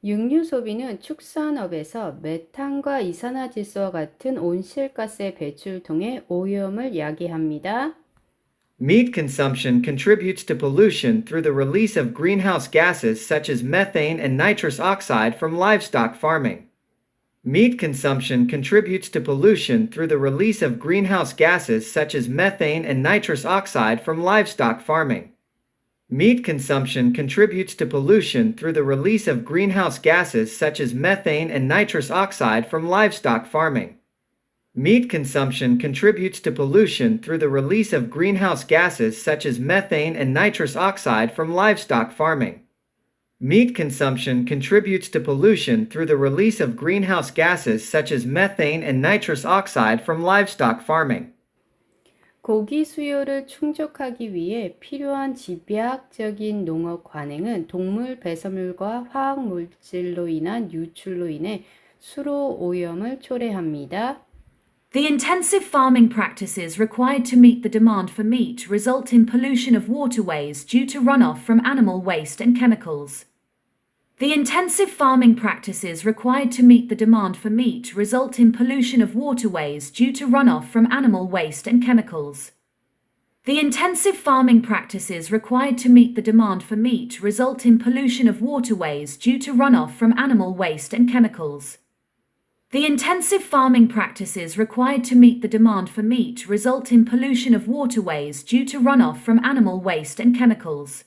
육류 소비는 축산업에서 메탄과 이산화질소와 같은 온실가스의 배출을 통해 오염을 야기합니다. Meat consumption contributes to pollution through the release of greenhouse gases such as methane and nitrous oxide from livestock farming. Meat consumption contributes to pollution through the release of greenhouse gases such as methane and nitrous oxide from livestock farming. Meat consumption contributes to pollution through the release of greenhouse gases such as methane and nitrous oxide from livestock farming. Meat consumption contributes to pollution through the release of greenhouse gases such as methane and nitrous oxide from livestock farming. Meat consumption contributes to pollution through the release of greenhouse gases such as methane and nitrous oxide from livestock farming. 고기 수요를 충족하기 위해 필요한 집약적인 농업 관행은 동물 배설물과 화학 물질로 인한 유출로 인해 수로 오염을 초래합니다. The intensive farming practices required to meet the demand for meat result in pollution of waterways due to runoff from animal waste and chemicals. The intensive farming practices required to meet the demand for meat result in pollution of waterways due to runoff from animal waste and chemicals. The intensive farming practices required to meet the demand for meat result in pollution of waterways due to runoff from animal waste and chemicals. The intensive farming practices required to meet the demand for meat result in pollution of waterways due to runoff from animal waste and chemicals.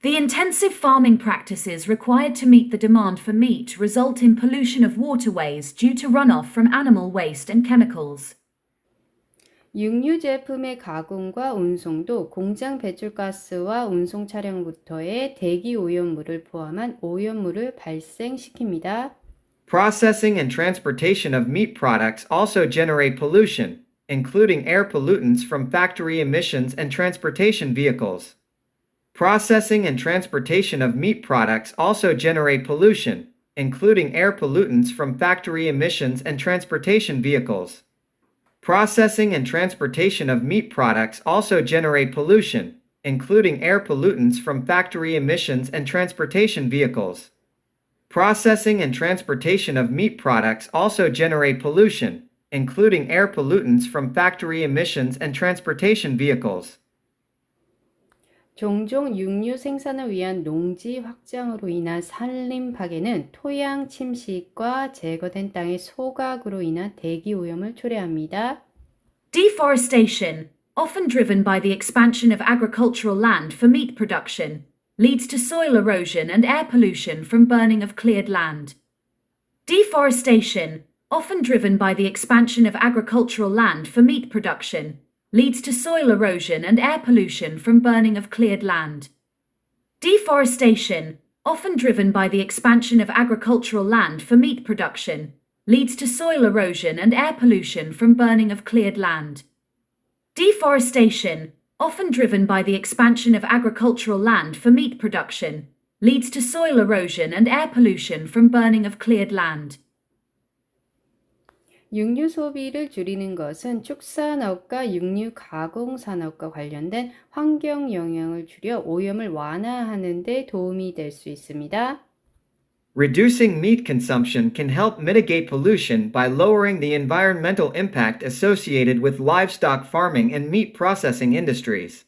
The intensive farming practices required to meet the demand for meat result in pollution of waterways due to runoff from animal waste and chemicals. 육류 제품의 가공과 운송도 공장 배출가스와 운송 차량부터의 대기 오염물을 포함한 오염물을 발생시킵니다. Processing and transportation of meat products also generate pollution, including air pollutants from factory emissions and transportation vehicles. Processing and transportation of meat products also generate pollution, including air pollutants from factory emissions and transportation vehicles. Processing and transportation of meat products also generate pollution, including air pollutants from factory emissions and transportation vehicles. Processing and transportation of meat products also generate pollution, including air pollutants from factory emissions and transportation vehicles. 종종 육류 생산을 위한 농지 확장으로 인한 산림 파괴는 토양 침식과 제거된 땅의 소각으로 인한 대기 오염을 초래합니다. Deforestation, often driven by the expansion of agricultural land for meat production, leads to soil erosion and air pollution from burning of cleared land. Deforestation, often driven by the expansion of agricultural land for meat production, leads to soil erosion and air pollution from burning of cleared land. Deforestation, often driven by the expansion of agricultural land for meat production, leads to soil erosion and air pollution from burning of cleared land. Deforestation, often driven by the expansion of agricultural land for meat production, leads to soil erosion and air pollution from burning of cleared land. 육류 소비를 줄이는 것은 축산업과 육류 가공 산업과 관련된 환경 영향을 줄여 오염을 완화하는 데 도움이 될 수 있습니다. Reducing meat consumption can help mitigate pollution by lowering the environmental impact associated with livestock farming and meat processing industries.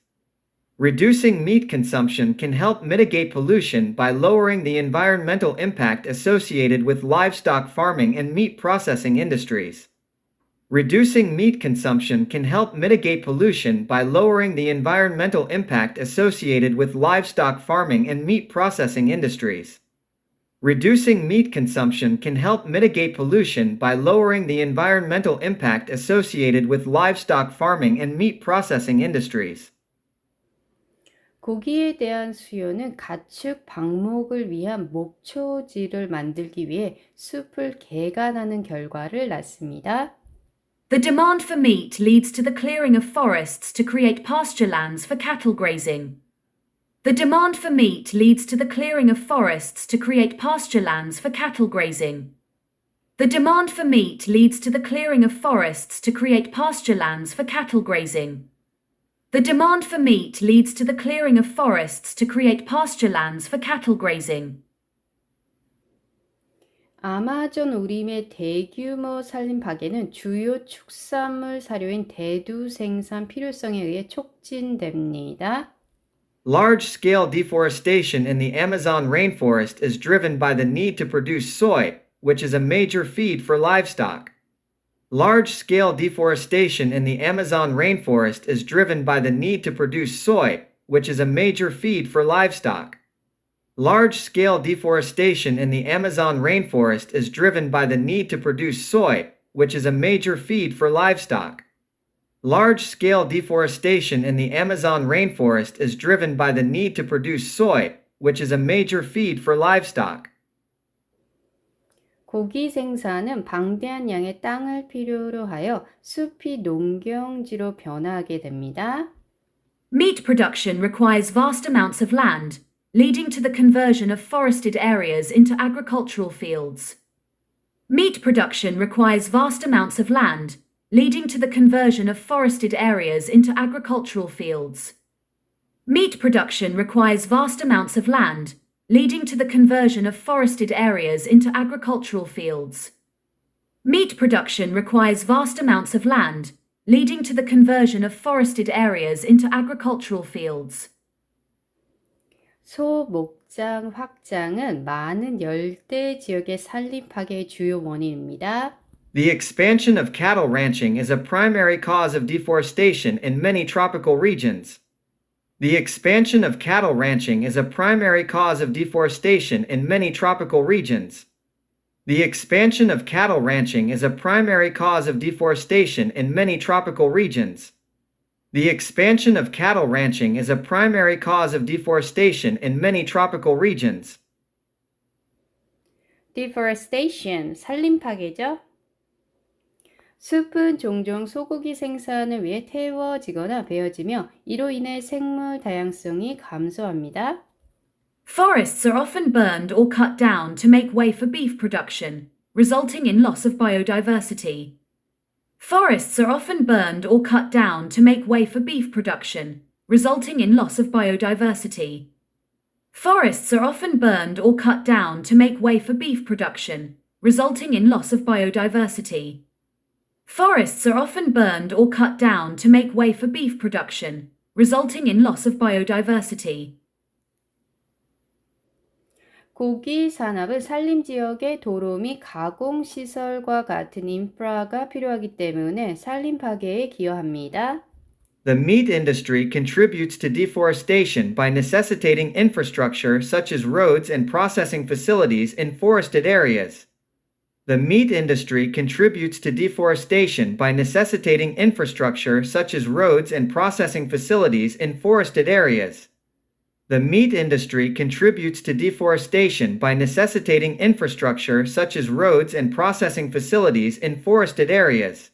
Reducing meat consumption can help mitigate pollution by lowering the environmental impact associated with livestock farming and meat processing industries. Reducing meat consumption can help mitigate pollution by lowering the environmental impact associated with livestock farming and meat processing industries. Reducing meat consumption can help mitigate pollution by lowering the environmental impact associated with livestock farming and meat processing industries. 고기에 대한 수요는 가축 방목을 위한 목초지를 만들기 위해 숲을 개간하는 결과를 낳습니다. The demand for meat leads to the clearing of forests to create pasture lands for cattle grazing. The demand for meat leads to the clearing of forests to create pasture lands for cattle grazing. The demand for meat leads to the clearing of forests to create pasture lands for cattle grazing. The demand for meat leads to the clearing of forests to create pasture lands for cattle grazing. 아마존 우림의 대규모 산림 파괴는 주요 축산물 사료인 대두 생산 필요성에 의해 촉진됩니다. Large-scale deforestation in the Amazon rainforest is driven by the need to produce soy, which is a major feed for livestock. Large-scale deforestation in the Amazon rainforest is driven by the need to produce soy, which is a major feed for livestock. Large-scale deforestation in the Amazon rainforest is driven by the need to produce soy, which is a major feed for livestock. Large-scale deforestation in the Amazon rainforest is driven by the need to produce soy, which is a major feed for livestock. 고기 생산은 방대한 양의 땅을 필요로 하여 숲이 농경지로 변화하게 됩니다. Meat production requires vast amounts of land, leading to the conversion of forested areas into agricultural fields. Meat production requires vast amounts of land, leading to the conversion of forested areas into agricultural fields. Meat production requires vast amounts of land, leading to the conversion of forested areas into agricultural fields. Meat production requires vast amounts of land, leading to the conversion of forested areas into agricultural fields. 소 목장 확장은 많은 열대 지역의 산림 파괴의 주요 원인입니다. The expansion of cattle ranching is a primary cause of deforestation in many tropical regions. The expansion of cattle ranching is a primary cause of deforestation in many tropical regions. The expansion of cattle ranching is a primary cause of deforestation in many tropical regions. The expansion of cattle ranching is a primary cause of deforestation in many tropical regions. Deforestation, 산림 파괴죠. 숲은 종종 소고기 생산을 위해 태워지거나 베어지며 이로 인해 생물 다양성이 감소합니다. Forests are often burned or cut down to make way for beef production, resulting in loss of biodiversity. Forests are often burned or cut down to make way for beef production, resulting in loss of biodiversity. Forests are often burned or cut down to make way for beef production, resulting in loss of biodiversity. Forests are often burned or cut down to make way for beef production, resulting in loss of biodiversity. 고기 산업은 산림 지역의 도로 및 가공 시설과 같은 인프라가 필요하기 때문에 산림 파괴에 기여합니다. The meat industry contributes to deforestation by necessitating infrastructure such as roads and processing facilities in forested areas. The meat industry contributes to deforestation by necessitating infrastructure such as roads and processing facilities in forested areas. The meat industry contributes to deforestation by necessitating infrastructure such as roads and processing facilities in forested areas.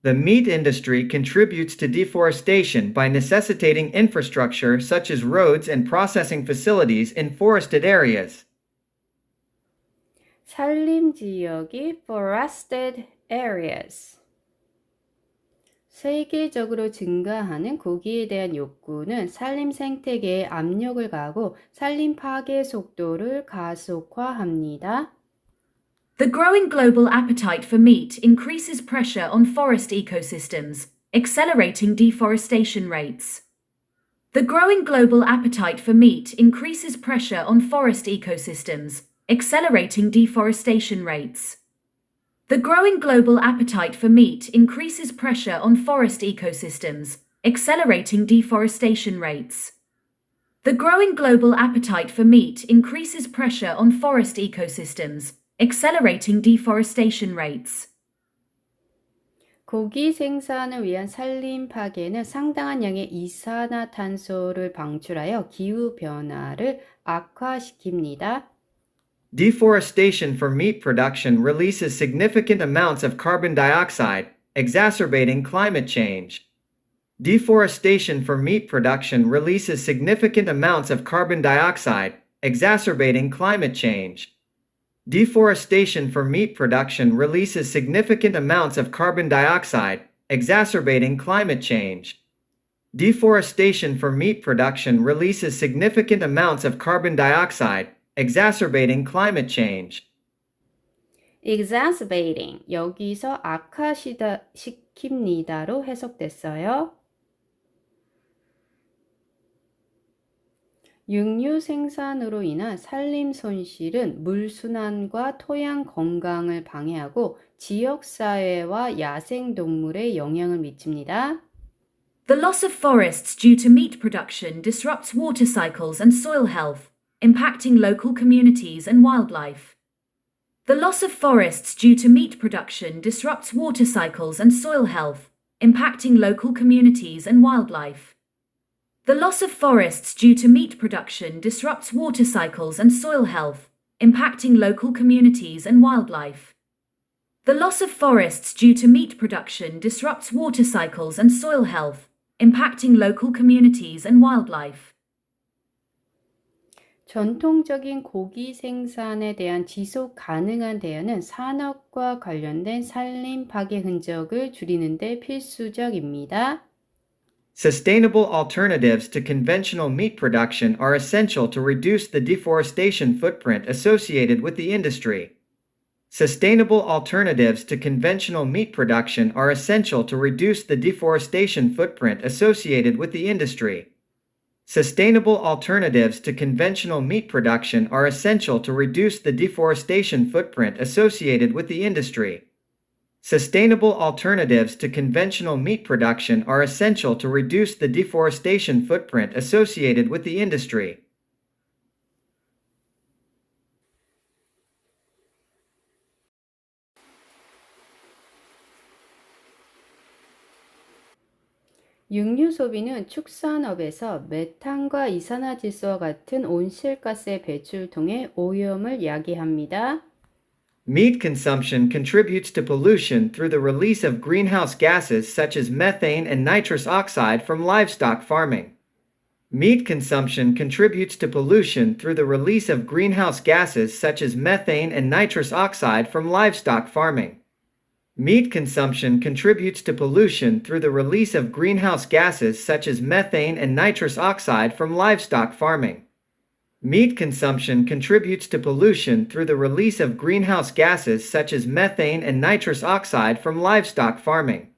The meat industry contributes to deforestation by necessitating infrastructure such as roads and processing facilities in forested areas. 산림 지역이 forested areas. 세계적으로 증가하는 고기에 대한 욕구는 산림 생태계에 압력을 가하고 산림 파괴 속도를 가속화합니다. The growing global appetite for meat increases pressure on forest ecosystems, accelerating deforestation rates. The growing global appetite for meat increases pressure on forest ecosystems, accelerating deforestation rates. The growing global appetite for meat increases pressure on forest ecosystems, accelerating deforestation rates. The growing global appetite for meat increases pressure on forest ecosystems, accelerating deforestation rates. 고기 생산을 위한 산림 파괴는 상당한 양의 이산화탄소를 방출하여 기후 변화를 악화시킵니다. Deforestation for meat production releases significant amounts of carbon dioxide, exacerbating climate change. Deforestation for meat production releases significant amounts of carbon dioxide, exacerbating climate change. Deforestation for meat production releases significant amounts of carbon dioxide, exacerbating climate change. Deforestation for meat production releases significant amounts of carbon dioxide, exacerbating climate change. exacerbating. 여기서 악화시킵니다로 해석됐어요. 육류 생산으로 인한 산림 손실은 물순환과 토양 건강을 방해하고 지역사회와 야생동물에 영향을 미칩니다. The loss of forests due to meat production disrupts water cycles and soil health, impacting local communities and wildlife. The loss of forests due to meat production disrupts water cycles and soil health, impacting local communities and wildlife. The loss of forests due to meat production disrupts water cycles and soil health, impacting local communities and wildlife. The loss of forests due to meat production disrupts water cycles and soil health, impacting local communities and wildlife. 전통적인 고기 생산에 대한 지속 가능한 대안은 산업과 관련된 산림 파괴 흔적을 줄이는 데 필수적입니다. Sustainable alternatives to conventional meat production are essential to reduce the deforestation footprint associated with the industry. Sustainable alternatives to conventional meat production are essential to reduce the deforestation footprint associated with the industry. Sustainable alternatives to conventional meat production are essential to reduce the deforestation footprint associated with the industry. Sustainable alternatives to conventional meat production are essential to reduce the deforestation footprint associated with the industry. 육류 소비는 축산업에서 메탄과 이산화질소와 같은 온실가스의 배출을 통해 오염을 야기합니다. Meat consumption contributes to pollution through the release of greenhouse gases such as methane and nitrous oxide from livestock farming. Meat consumption contributes to pollution through the release of greenhouse gases such as methane and nitrous oxide from livestock farming. Meat consumption contributes to pollution through the release of greenhouse gases such as methane and nitrous oxide from livestock farming. Meat consumption contributes to pollution through the release of greenhouse gases such as methane and nitrous oxide from livestock farming.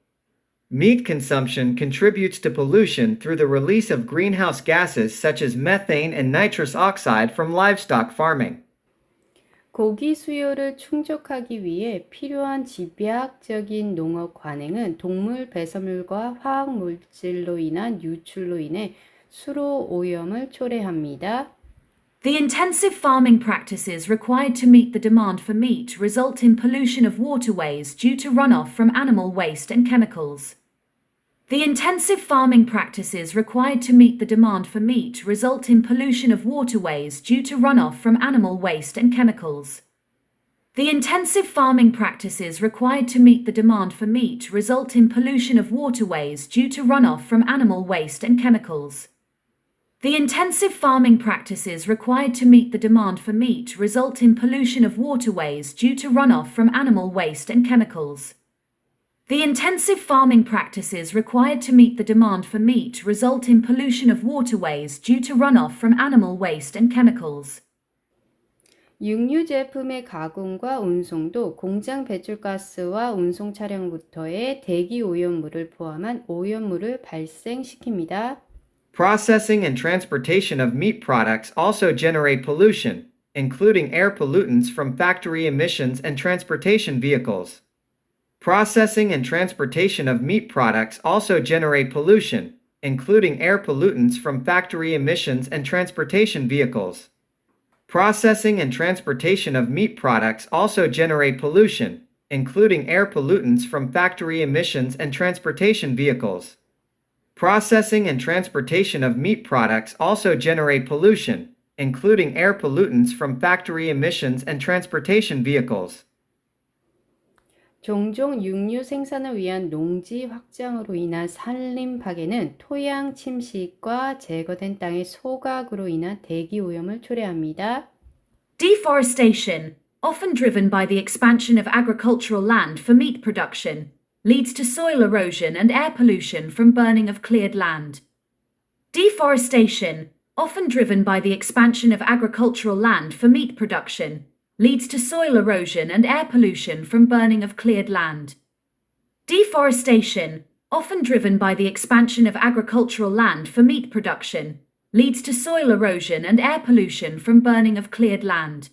Meat consumption contributes to pollution through the release of greenhouse gases such as methane and nitrous oxide from livestock farming. 고기 수요를 충족하기 위해 필요한 집약적인 농업 관행은 동물 배설물과 화학 물질로 인한 유출로 인해 수로 오염을 초래합니다. The intensive farming practices required to meet the demand for meat result in pollution of waterways due to runoff from animal waste and chemicals. The intensive farming practices required to meet the demand for meat result in pollution of waterways due to runoff from animal waste and chemicals. The intensive farming practices required to meet the demand for meat result in pollution of waterways due to runoff from animal waste and chemicals. The intensive farming practices required to meet the demand for meat result in pollution of waterways due to runoff from animal waste and chemicals. The intensive farming practices required to meet the demand for meat result in pollution of waterways due to runoff from animal waste and chemicals. 육류 제품의 가공과 운송도 공장 배출가스와 운송 차량부터의 대기 오염물을 포함한 오염물을 발생시킵니다. Processing and transportation of meat products also generate pollution, including air pollutants from factory emissions and transportation vehicles. Processing and transportation of meat products also generate pollution, including air pollutants from factory emissions and transportation vehicles. Processing and transportation of meat products also generate pollution, including air pollutants from factory emissions and transportation vehicles. Processing and transportation of meat products also generate pollution, including air pollutants from factory emissions and transportation vehicles. 종종 육류 생산을 위한 농지 확장으로 인한 산림 파괴는 토양 침식과 제거된 땅의 소각으로 인한 대기 오염을 초래합니다. Deforestation, often driven by the expansion of agricultural land for meat production, leads to soil erosion and air pollution from burning of cleared land. Deforestation, often driven by the expansion of agricultural land for meat production, leads to soil erosion and air pollution from burning of cleared land. Deforestation, often driven by the expansion of agricultural land for meat production, leads to soil erosion and air pollution from burning of cleared land.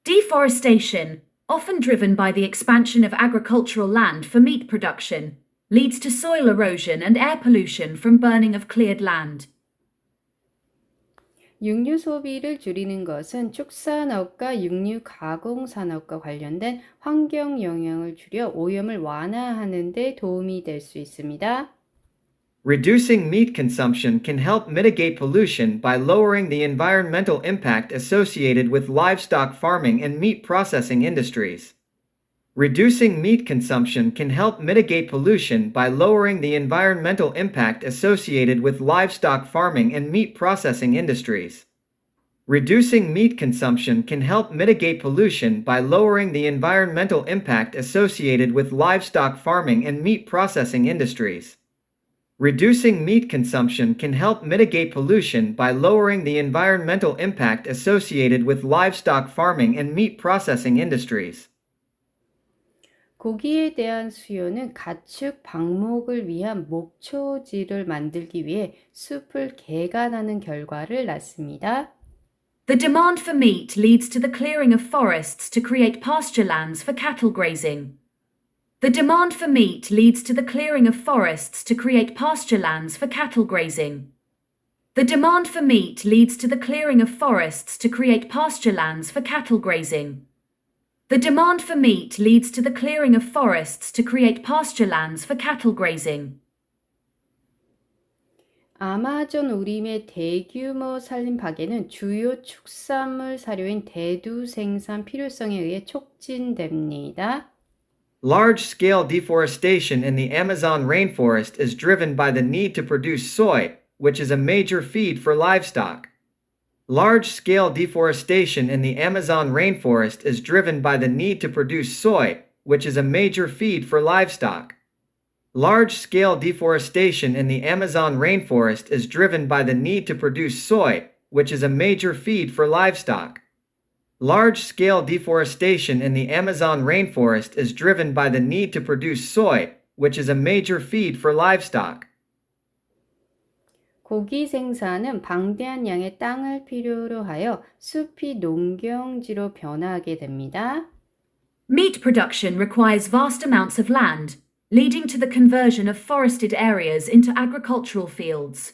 Deforestation, often driven by the expansion of agricultural land for meat production, leads to soil erosion and air pollution from burning of cleared land. 육류 소비를 줄이는 것은 축산업과 육류 가공 산업과 관련된 환경 영향을 줄여 오염을 완화하는 데 도움이 될 수 있습니다. Reducing meat consumption can help mitigate pollution by lowering the environmental impact associated with livestock farming and meat processing industries. Reducing meat consumption can help mitigate pollution by lowering the environmental impact associated with livestock farming and meat processing industries. Reducing meat consumption can help mitigate pollution by lowering the environmental impact associated with livestock farming and meat processing industries. Reducing meat consumption can help mitigate pollution by lowering the environmental impact associated with livestock farming and meat processing industries. 고기에 대한 수요는 가축 방목을 위한 목초지를 만들기 위해 숲을 개간하는 결과를 낳습니다. The demand for meat leads to the clearing of forests to create pasture lands for cattle grazing. The demand for meat leads to the clearing of forests to create pasture lands for cattle grazing. The demand for meat leads to the clearing of forests to create pasture lands for cattle grazing. The demand for meat leads to the clearing of forests to create pasture lands for cattle grazing. 아마존 우림의 대규모 산림 파괴는 주요 축산물 사료인 대두 생산 필요성에 의해 촉진됩니다. Large-scale deforestation in the Amazon rainforest is driven by the need to produce soy, which is a major feed for livestock. Large-scale deforestation in the Amazon rainforest is driven by the need to produce soy, which is a major feed for livestock. Large-scale deforestation in the Amazon rainforest is driven by the need to produce soy, which is a major feed for livestock. Large-scale deforestation in the Amazon rainforest is driven by the need to produce soy, which is a major feed for livestock. 고기 생산은 방대한 양의 땅을 필요로 하여 숲이 농경지로 변화하게 됩니다. Meat production requires vast amounts of land, leading to the conversion of forested areas into agricultural fields.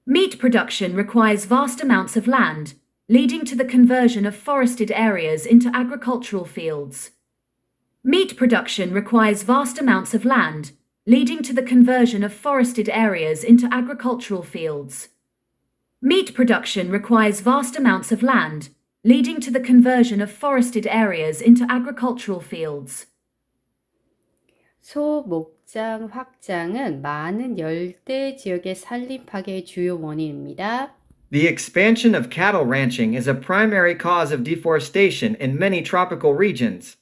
Meat production requires vast amounts of land, leading to the conversion of forested areas into agricultural fields. Meat production requires vast amounts of land, leading to the conversion of forested areas into agricultural fields. Meat production requires vast amounts of land, leading to the conversion of forested areas into agricultural fields. 소 목장 확장은 많은 열대 지역의 산림 파괴의 주요 원인입니다. The expansion of cattle ranching is a primary cause of deforestation in many tropical regions.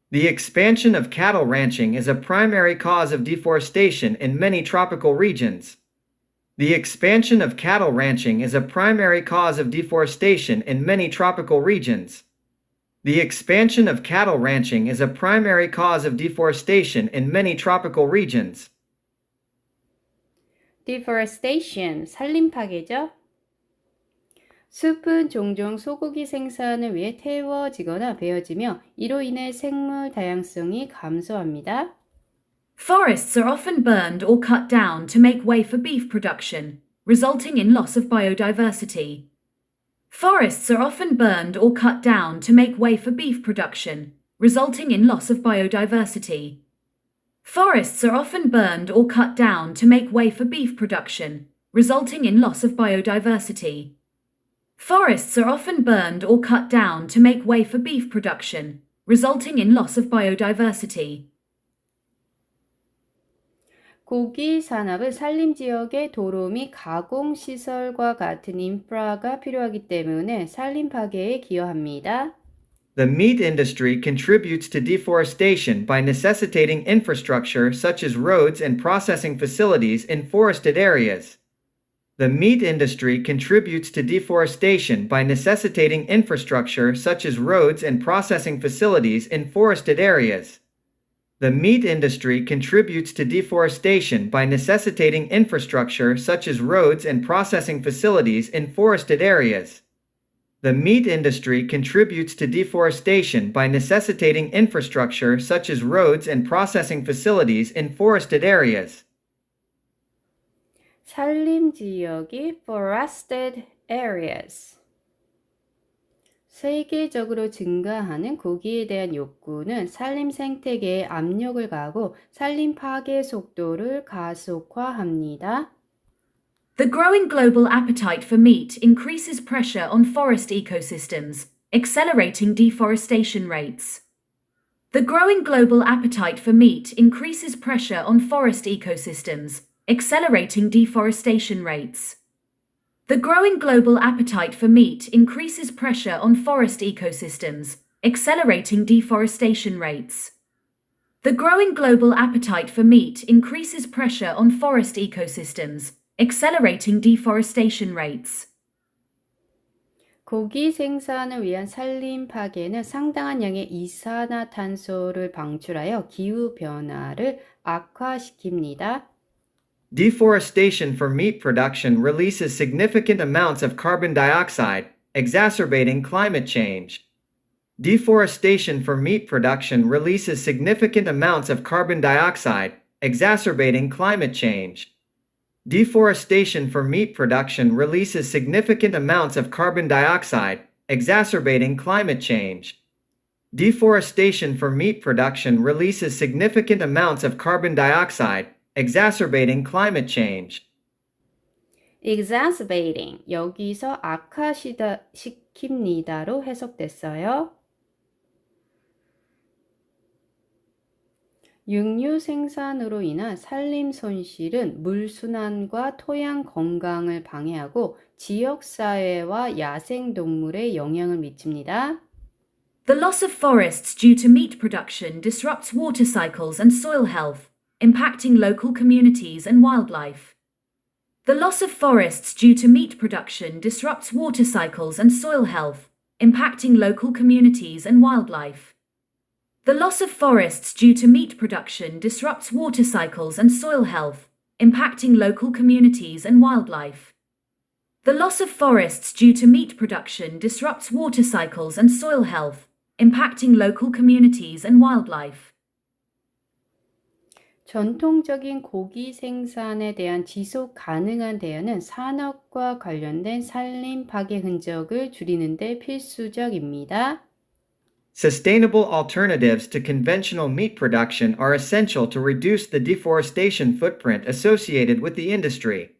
The expansion of cattle ranching is a primary cause of deforestation in many tropical regions. The expansion of cattle ranching is a primary cause of deforestation in many tropical regions. The expansion of cattle ranching is a primary cause of deforestation in many tropical regions. Deforestation, 산림 파괴죠. 숲은 종종 소고기 생산을 위해 태워지거나 베어지며 이로 인해 생물 다양성이 감소합니다. Forests are often burned or cut down to make way for beef production, resulting in loss of biodiversity. Forests are often burned or cut down to make way for beef production, resulting in loss of biodiversity. Forests are often burned or cut down to make way for beef production, resulting in loss of biodiversity. Forests are often burned or cut down to make way for beef production, resulting in loss of biodiversity. 고기 산업은 산림 지역의 도로 및 가공 시설과 같은 인프라가 필요하기 때문에 산림 파괴에 기여합니다. The meat industry contributes to deforestation by necessitating infrastructure such as roads and processing facilities in forested areas. The meat industry contributes to deforestation by necessitating infrastructure such as roads and processing facilities in forested areas. The meat industry contributes to deforestation by necessitating infrastructure such as roads and processing facilities in forested areas. The meat industry contributes to deforestation by necessitating infrastructure such as roads and processing facilities in forested areas. 산림 지역이 forested areas. 세계적으로 증가하는 고기에 대한 욕구는 산림 생태계에 압력을 가하고 산림 파괴 속도를 가속화합니다. The growing global appetite for meat increases pressure on forest ecosystems, accelerating deforestation rates. The growing global appetite for meat increases pressure on forest ecosystems, accelerating deforestation rates. The growing global appetite for meat increases pressure on forest ecosystems, accelerating deforestation rates. The growing global appetite for meat increases pressure on forest ecosystems, accelerating deforestation rates. 고기 생산을 위한 산림 파괴는 상당한 양의 이산화탄소를 방출하여 기후 변화를 악화시킵니다. Deforestation for meat production releases significant amounts of carbon dioxide, exacerbating climate change. Deforestation for meat production releases significant amounts of carbon dioxide, exacerbating climate change. Deforestation for meat production releases significant amounts of carbon dioxide, exacerbating climate change. Deforestation for meat production releases significant amounts of carbon dioxide, exacerbating climate change. exacerbating 여기서 악화시킵니다로 해석됐어요. 육류 생산으로 인한 산림 손실은 물순환과 토양 건강을 방해하고 지역사회와 야생동물에 영향을 미칩니다. The loss of forests due to meat production disrupts water cycles and soil health, impacting local communities and wildlife. The loss of forests due to meat production disrupts water cycles and soil health, impacting local communities and wildlife. The loss of forests due to meat production disrupts water cycles and soil health, impacting local communities and wildlife. The loss of forests due to meat production disrupts water cycles and soil health, impacting local communities and wildlife. 전통적인 고기 생산에 대한 지속 가능한 대안은 산업과 관련된 산림 파괴 흔적을 줄이는 데 필수적입니다. Sustainable alternatives to conventional meat production are essential to reduce the deforestation footprint associated with the industry.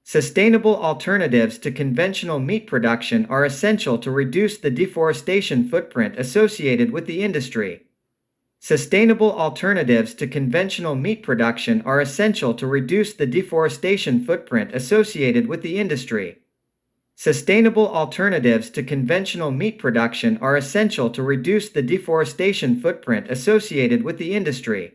Sustainable alternatives to conventional meat production are essential to reduce the deforestation footprint associated with the industry. Sustainable alternatives to conventional meat production are essential to reduce the deforestation footprint associated with the industry. Sustainable alternatives to conventional meat production are essential to reduce the deforestation footprint associated with the industry.